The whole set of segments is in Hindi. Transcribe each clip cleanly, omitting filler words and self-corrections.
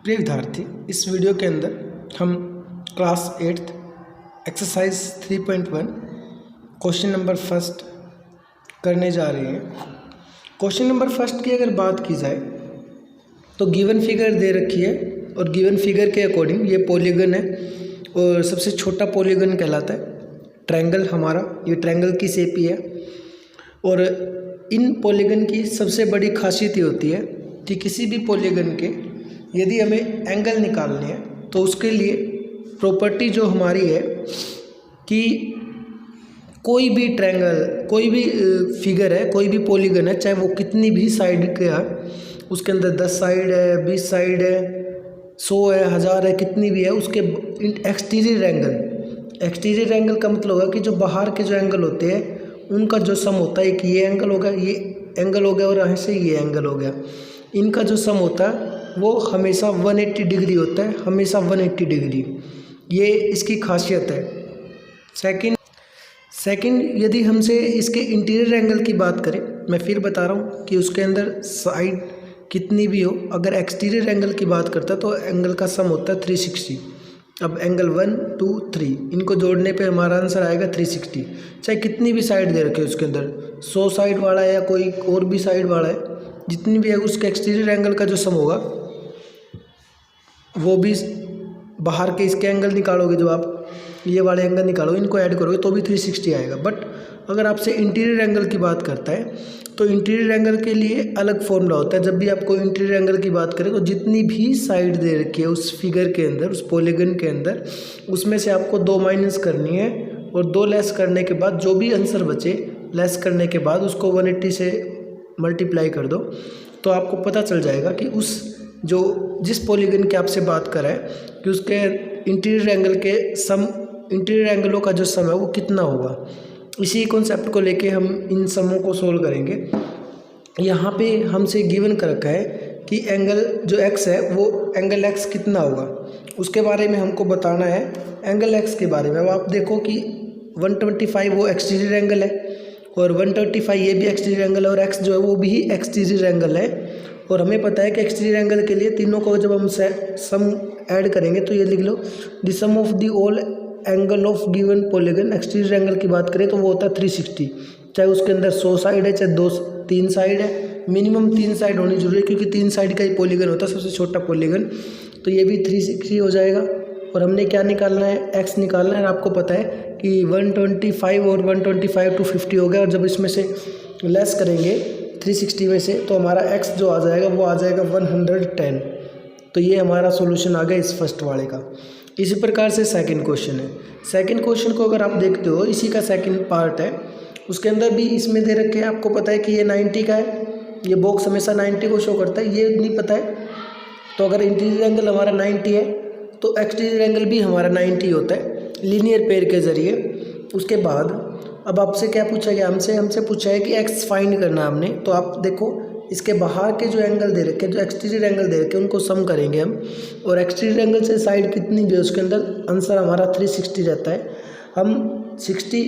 प्रिय विद्यार्थी, इस वीडियो के अंदर हम class 8th exercise 3.1 question number first करने जा रहे हैं। क्वेश्चन नंबर फर्स्ट की अगर बात की जाए तो गिवन फिगर दे रखी है और गिवन फिगर के अकॉर्डिंग ये पॉलीगन है और सबसे छोटा पॉलीगन कहलाता है ट्रायंगल। हमारा ये ट्रायंगल की शेप ही है और इन पॉलीगन की सबसे बड़ी खासियत ये होती है कि किसी भी पॉलीगन के यदि हमें एंगल निकालने हैं तो उसके लिए प्रॉपर्टी जो हमारी है कि कोई भी ट्रायंगल, कोई भी फिगर है, कोई भी पॉलीगन है, चाहे वो कितनी भी साइड का है, उसके अंदर 10 साइड है, 20 साइड है, 100 है, 1000 है, कितनी भी है, उसके एक्सटीरियर एंगल का मतलब होगा कि जो बाहर के जो एंगल होते हैं उनका जो सम होता है, एक ये एंगल होगा, ये एंगल हो गया और यहाँ से ये एंगल हो गया, इनका जो सम होता है वो हमेशा 180 डिग्री होता है, हमेशा 180 डिग्री। ये इसकी खासियत है। सेकंड यदि हमसे इसके इंटीरियर एंगल की बात करें, मैं फिर बता रहा हूँ कि उसके अंदर साइड कितनी भी हो, अगर एक्सटीरियर एंगल की बात करता है तो एंगल का सम होता है 360। अब एंगल 1 2 3 इनको जोड़ने पे हमारा आंसर आएगा 360। चाहे कितनी भी साइड दे रखे उसके अंदर 100 साइड वाला है या कोई और भी साइड वाला है, जितनी भी है उसके एक्सटीरियर एंगल का जो सम होगा वो भी बाहर के इसके एंगल निकालोगे, जो आप ये वाले एंगल निकालोगे, इनको ऐड करोगे तो भी 360 आएगा। बट अगर आपसे इंटीरियर एंगल की बात करता है तो इंटीरियर एंगल के लिए अलग फॉर्मूला होता है। जब भी आपको इंटीरियर एंगल की बात करें तो जितनी भी साइड दे रखी है उस फिगर के अंदर, उस पॉलीगन के अंदर, उसमें से आपको 2 माइनस करनी है और 2 लेस करने के बाद जो भी आंसर बचे लेस करने के बाद उसको 180 से मल्टीप्लाई कर दो तो आपको पता चल जाएगा कि जिस पॉलीगन की आपसे बात करें कि उसके इंटीरियर एंगल के सम, इंटीरियर एंगलों का जो सम है वो कितना होगा। इसी कॉन्सेप्ट को लेके हम इन समों को सोल्व करेंगे। यहाँ पे हमसे गिवन कर रखा है कि एंगल जो x है वो एंगल x कितना होगा, उसके बारे में हमको बताना है। एंगल x के बारे में अब आप देखो कि 125 वो एक्सटीरियर एंगल है और 135 ये भी एक्सटीरियर एंगल है और x जो है वो भी एक्सटीरियर एंगल है। और हमें पता है कि एक्सटीरियर एंगल के लिए तीनों को जब हम सम ऐड करेंगे तो ये लिख लो, the sum of the all angle of given polygon. Exterior angle की बात करें तो वो होता है 360। चाहे उसके अंदर 100 साइड है, चाहे 3 साइड है, मिनिमम 3 साइड होनी जरूरी है क्योंकि 3 साइड का ही पॉलीगन होता है सबसे छोटा पॉलीगन। तो ये भी 360 हो जाएगा। और हमने क्या निकालना है, x निकालना है। आपको पता है कि 125 और 125 to 50 हो गया और जब इसमें से लेस करेंगे 360 में से तो हमारा x जो आ जाएगा वो आ जाएगा 110। तो ये हमारा सॉल्यूशन आ गया इस फर्स्ट वाले का। इसी प्रकार से सेकंड क्वेश्चन है। सेकंड क्वेश्चन को अगर आप देखते हो, इसी का सेकंड पार्ट है, उसके अंदर भी इसमें दे रखे हैं। आपको पता है कि ये 90 का है, ये बॉक्स हमेशा 90 को शो करता है, ये नहीं पता है। तो अगर इंटीरियर एंगल हमारा 90 है तो एक्सटीरियर एंगल भी हमारा 90 होता है लीनियर पेयर के ज़रिए। उसके बाद अब आपसे क्या पूछा गया, हमसे पूछा है कि x फाइंड करना हमने। तो आप देखो इसके बाहर के जो एंगल दे रखे, जो एक्सटीरियर एंगल दे रखे, उनको सम करेंगे हम और एक्सटीरियर एंगल से साइड कितनी भी है उसके अंदर आंसर हमारा 360 रहता है। हम 60,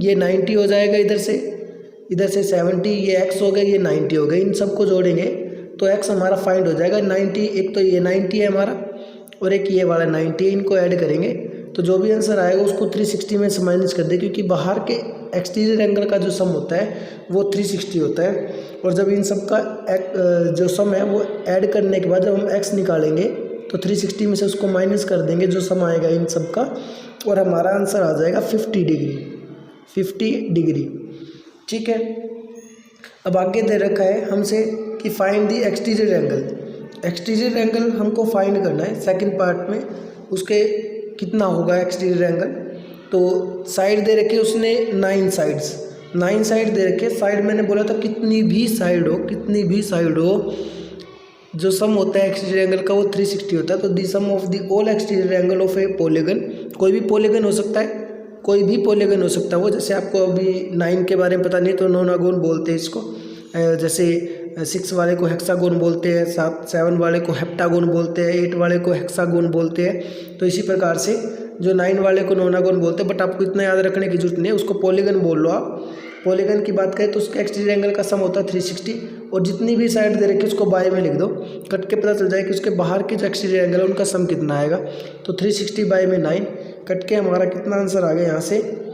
ये 90 हो जाएगा, इधर से 70, ये x हो गया, ये 90 हो गया, इन सबको जोड़ेंगे तो x हमारा फाइंड हो जाएगा 90। एक तो ये 90 है हमारा और एक ये वाला 90 है, इनको ऐड करेंगे तो जो भी आंसर आएगा उसको 360 में से माइनस कर दे क्योंकि बाहर के एक्सटीरियर एंगल का जो सम होता है वो 360 होता है। और जब इन सब का जो सम है वो ऐड करने के बाद जब हम x निकालेंगे तो 360 में से उसको माइनस कर देंगे जो सम आएगा इन सब का और हमारा आंसर आ जाएगा 50 डिग्री। ठीक है। अब आगे दे रखा है हमसे कि find the exterior angle. Exterior angle हमको फाइंड करना है सेकेंड पार्ट में, उसके कितना होगा एक्सटीरियर एंगल। तो साइड दे रखे उसने 9 साइड दे रखे। साइड मैंने बोला था कितनी भी साइड हो जो सम होता है एक्सटीरियर एंगल का वो 360 होता है। तो the sum of the all exterior angle of a polygon, कोई भी पॉलीगन हो सकता है, वो जैसे आपको अभी 9 के बारे में पता नहीं तो नोनागोन बोलते हैं इसको, जैसे 6 वाले को हेक्सागोन बोलते हैं, 7 वाले को हेप्टागोन बोलते हैं, 8 वाले को हेक्सागोन बोलते हैं। तो इसी प्रकार से जो 9 वाले को नोनागोन बोलते हैं। बट आपको इतना याद रखने की जरूरत नहीं है, उसको पॉलीगन बोल लो आप। पॉलीगन की बात करें तो उसका एक्सटीरियर एंगल का सम होता है 360 और जितनी भी साइड दे रखी है उसको बाय में लिख दो, कट के पता चल जाएगा कि उसके बाहर के जो एक्सटीरियर एंगल है उनका सम कितना आएगा। तो 360 बाय में 9 कट के हमारा कितना आंसर आ गया,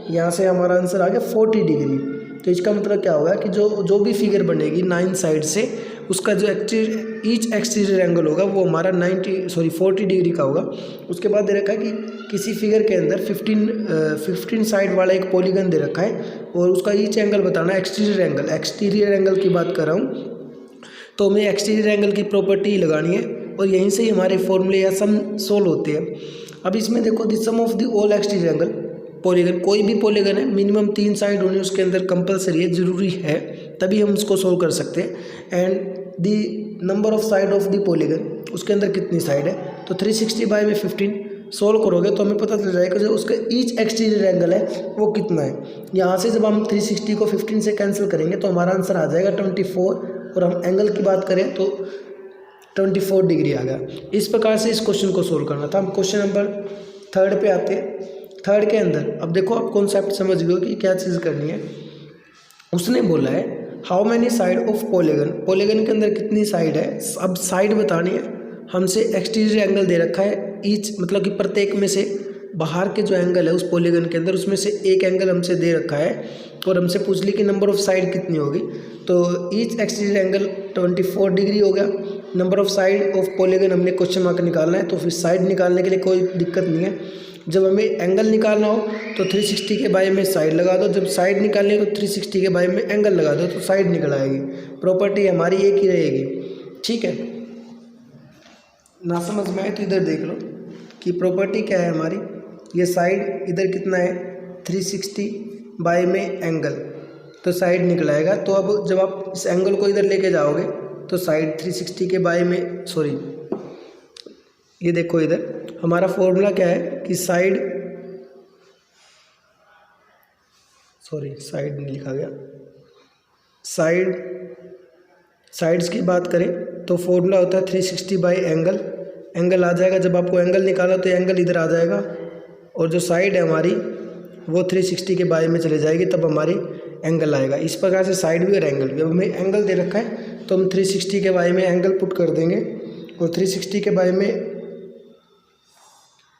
यहाँ से हमारा आंसर आ गया 40 डिग्री। तो इसका मतलब क्या होगा कि जो भी फिगर बनेगी 9 साइड से उसका जो ईच एक्सटीरियर एंगल होगा वो हमारा 40 डिग्री का होगा। उसके बाद दे रखा है कि किसी फिगर के अंदर 15 साइड वाला एक पॉलीगन दे रखा है और उसका ईच एंगल बताना है एक्सटीरियर एंगल की बात कर रहा हूँ। तो हमें एक्सटीरियर एंगल की प्रॉपर्टी लगानी है और यहीं से ही हमारे फॉर्मूले या सम सोल्व होते हैं। अब इसमें देखो the sum of the all exterior angle polygon, कोई भी पॉलीगन है मिनिमम 3 साइड होनी उसके अंदर कंपलसरी है, ज़रूरी है, तभी हम उसको सोल्व कर सकते हैं। And the number of side of the polygon, उसके अंदर कितनी साइड है, तो 360 बाय में 15 सोल्व करोगे तो हमें पता चल जाएगा जो उसका ईच एक्सटीरियर एंगल है वो कितना है। यहाँ से जब हम 360 को 15 से कैंसिल करेंगे तो हमारा आंसर आ जाएगा 24 और हम एंगल की बात करें तो 24 डिग्री आ गया। इस प्रकार से इस क्वेश्चन को सोल्व करना था। हम क्वेश्चन नंबर 3 पे आते हैं। 3 के अंदर अब देखो आप कॉन्सेप्ट समझ गए हो कि क्या चीज़ करनी है। उसने बोला है how many side of polygon, polygon के अंदर कितनी साइड है, अब साइड बतानी है। हमसे एक्सटीरियर एंगल दे रखा है ईच, मतलब कि प्रत्येक में से बाहर के जो एंगल है उस पॉलीगन के अंदर उसमें से एक एंगल हमसे दे रखा है और हमसे पूछ ली कि नंबर ऑफ साइड कितनी होगी। तो ईच एक्सटीरियर एंगल 24 डिग्री हो गया। Number of side of polygon हमने क्वेश्चन मार्क निकालना है, तो फिर साइड निकालने के लिए कोई दिक्कत नहीं है। जब हमें एंगल निकालना हो तो 360 के बाय में साइड लगा दो, जब साइड निकालनी है तो 360 के बाय में एंगल लगा दो तो साइड निकल आएगी। प्रॉपर्टी हमारी एक ही रहेगी, ठीक है। ना समझ में आए तो इधर देख लो कि प्रॉपर्टी क्या है हमारी। ये साइड इधर कितना है 360 बाय में एंगल, तो साइड निकल आएगा। तो अब जब आप इस एंगल को इधर लेके जाओगे तो साइड 360 के बाय में ये देखो इधर हमारा फॉर्मूला क्या है कि साइड नहीं लिखा गया, साइड्स की बात करें तो फॉर्मूला होता है 360 बाई एंगल आ जाएगा। जब आपको एंगल निकाला तो एंगल इधर आ जाएगा और जो साइड है हमारी वो 360 के बाय में चले जाएगी, तब हमारी एंगल आएगा। इस प्रकार से साइड भी और एंगल भी। अब हमें एंगल दे रखा है तो हम 360 के बाय में एंगल पुट कर देंगे और 360 के बाय में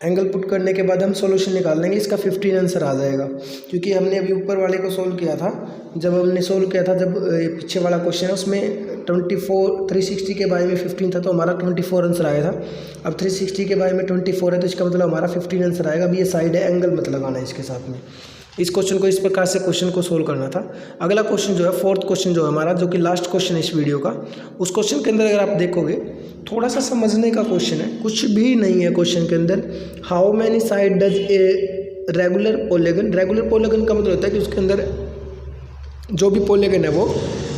एंगल पुट करने के बाद हम सॉल्यूशन निकाल लेंगे। इसका 15 आंसर आ जाएगा, क्योंकि हमने अभी ऊपर वाले को सोल्व किया था। जब पीछे वाला क्वेश्चन है उसमें 360 के बारे में 15 था तो हमारा 24 आंसर आया था। अब 360 के बारे में 24 है तो इसका मतलब हमारा 15 आंसर आएगा। अब ये साइड है, एंगल मत लगाना है इसके साथ में। इस क्वेश्चन को इस प्रकार से क्वेश्चन को सोल्व करना था। अगला क्वेश्चन जो है 4th क्वेश्चन जो है हमारा, जो कि लास्ट क्वेश्चन है इस वीडियो का, उस क्वेश्चन के अंदर अगर आप देखोगे थोड़ा सा समझने का क्वेश्चन है, कुछ भी नहीं है क्वेश्चन के अंदर। How many side does a regular polygon, regular polygon का मतलब होता है कि उसके अंदर जो भी पॉलीगन है वो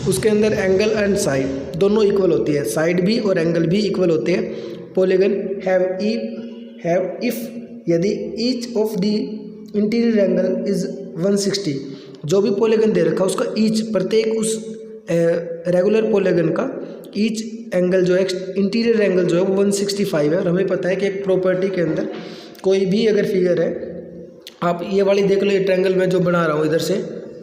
उसके अंदर एंगल एंड साइड दोनों इक्वल होती है, साइड भी और एंगल भी इक्वल होते हैं। पॉलीगन हैव इफ यदि each of the interior angle is 160, जो भी पॉलीगन दे रखा है उसका ईच, प्रत्येक उस रेगुलर पॉलीगन का ईच एंगल जो है, इंटीरियर एंगल जो है वो 165 है। और हमें पता है कि एक प्रॉपर्टी के अंदर कोई भी अगर फिगर है, आप ये वाली देख लो, ये ट्रायंगल मैं जो बना रहा हूँ इधर से,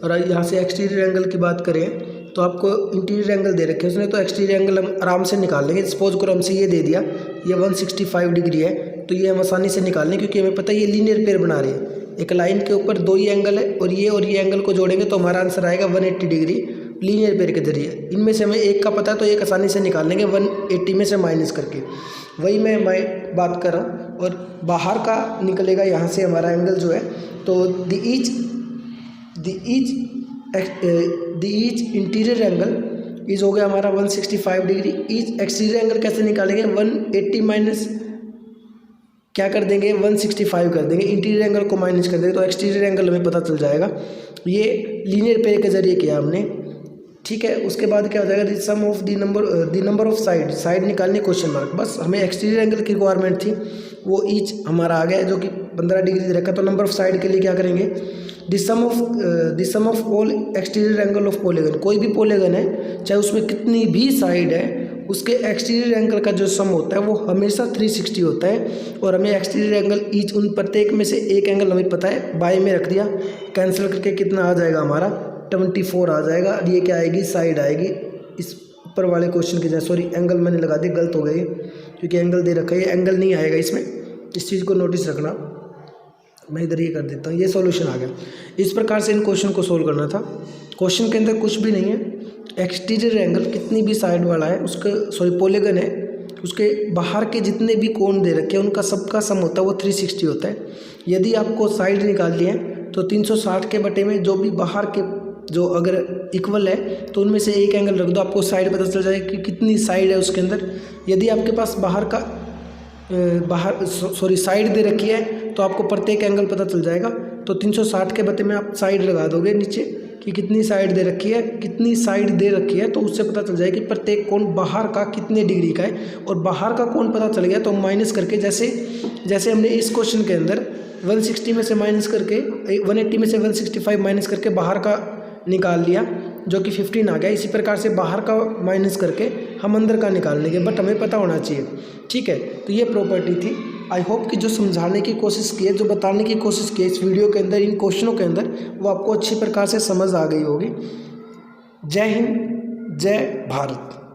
और यहाँ से एक्सटीरियर एंगल की बात करें तो आपको इंटीरियर एंगल दे रखे हैं उसने, तो एक्सटीरियर एंगल हम आराम से निकाल लेंगे। सपोज करो हमसे ये दे दिया ये 165 डिग्री है, तो ये हम आसानी से निकाल लें, क्योंकि हमें पता है ये लीनियर पेयर बना रही है। एक लाइन के ऊपर 2 ही एंगल है और ये एंगल को जोड़ेंगे तो हमारा आंसर आएगा 180 डिग्री लीनियर पेयर के जरिए। इनमें से हमें एक का पता है तो एक आसानी से निकाल लेंगे 180 में से माइनस करके। वही मैं बात कर रहा हूँ। और बाहर का निकलेगा यहाँ से हमारा एंगल जो है, तो the each interior angle is हो गया हमारा 165 डिग्री। ईच एक्सटीरियर एंगल कैसे निकालेंगे, 180 माइनस क्या कर देंगे 165 कर देंगे, इंटीरियर एंगल को माइनस कर देंगे तो एक्सटीरियर एंगल हमें पता चल जाएगा। ये लीनियर पेयर के जरिए किया हमने, ठीक है। उसके बाद क्या हो जाएगा, the sum of the number of side निकालने क्वेश्चन मार्क। बस हमें एक्सटीरियर एंगल की रिक्वायरमेंट थी, वो ईच हमारा आ गया जो कि 15 डिग्री रखा। तो नंबर ऑफ साइड के लिए क्या करेंगे, the sum of all exterior angle of polygon, कोई भी पॉलीगन है चाहे उसमें कितनी भी साइड है उसके एक्सटीरियर एंगल का जो सम होता है वो हमेशा 360 होता है। और हमें एक्सटीरियर एंगल ईच उन प्रत्येक में से एक एंगल हमें पता है, बाय में रख दिया, कैंसिल करके कितना आ जाएगा हमारा 24 आ जाएगा। और ये क्या आएगी, साइड आएगी। इस ऊपर वाले क्वेश्चन की जाए, सॉरी एंगल मैंने लगा दी, गलत हो गई क्योंकि एंगल दे रखा है, ये एंगल नहीं आएगा इसमें, इस चीज़ को नोटिस रखना। मैं इधर ये कर देता हूँ, ये सॉल्यूशन आ गया। इस प्रकार से इन क्वेश्चन को सोल्व करना था। क्वेश्चन के अंदर कुछ भी नहीं है, एक्सटीरियर एंगल कितनी भी साइड वाला है उसका, सॉरी पॉलीगन है, उसके बाहर के जितने भी कोण दे रखे हैं उनका सबका सम होता है वो 360 होता है। यदि आपको साइड निकालनी है तो 360 के बटे में जो भी बाहर के जो अगर इक्वल है तो उनमें से एक एंगल रख दो, आपको साइड पता चल जाएगा कि कितनी साइड है उसके अंदर। यदि आपके पास साइड दे रखी है तो आपको प्रत्येक एंगल पता चल जाएगा। तो 360 के बटे में आप साइड लगा दोगे नीचे कि कितनी साइड दे रखी है, कितनी साइड दे रखी है, तो उससे पता चल जाएगा कि प्रत्येक कोण बाहर का कितने डिग्री का है। और बाहर का कोण पता चल गया तो माइनस करके, जैसे हमने इस क्वेश्चन के अंदर 160 में से माइनस करके 180 में से 165 माइनस करके बाहर का निकाल लिया जो कि 15 आ गया। इसी प्रकार से बाहर का माइनस करके हम अंदर का निकाल लेंगे, बट हमें पता होना चाहिए, ठीक है। तो ये प्रॉपर्टी थी। आई होप कि जो समझाने की कोशिश की है, जो बताने की कोशिश की है इस वीडियो के अंदर, इन क्वेश्चनों के अंदर, वो आपको अच्छी प्रकार से समझ आ गई होगी। जय हिंद, जय भारत।